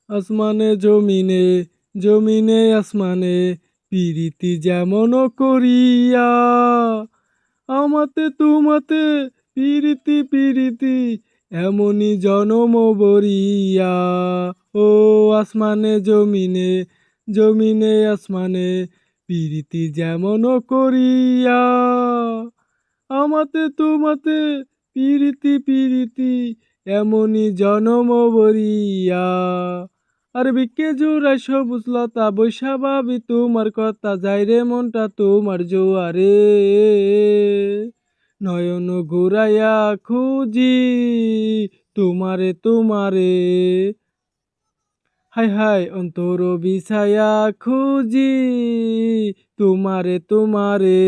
আসমানে জমিনে জমিনে আসমানে পিরিতি যেমন করিয়া আমাতে তোমাতে পিরিতি পিরিতি এমনি জনম বরিয়া। ও আসমানে জমিনে জমিনে আসমানে পিরিতি যেমন করিয়া আমাতে তোমাতে পিরিতি পিরিতি এমনি জনম বরিয়া। আর বিকে জোড়ায় সবুজ লতা বৈশা ভাবি তোমার কথা যাই রে মনটা তোমার জোয়ারে। নয়ন ঘুরাইয়া খুঁজি তোমারে তোমারে, হায় হায় অন্তর বিছায়া খুঁজি তোমারে তোমারে।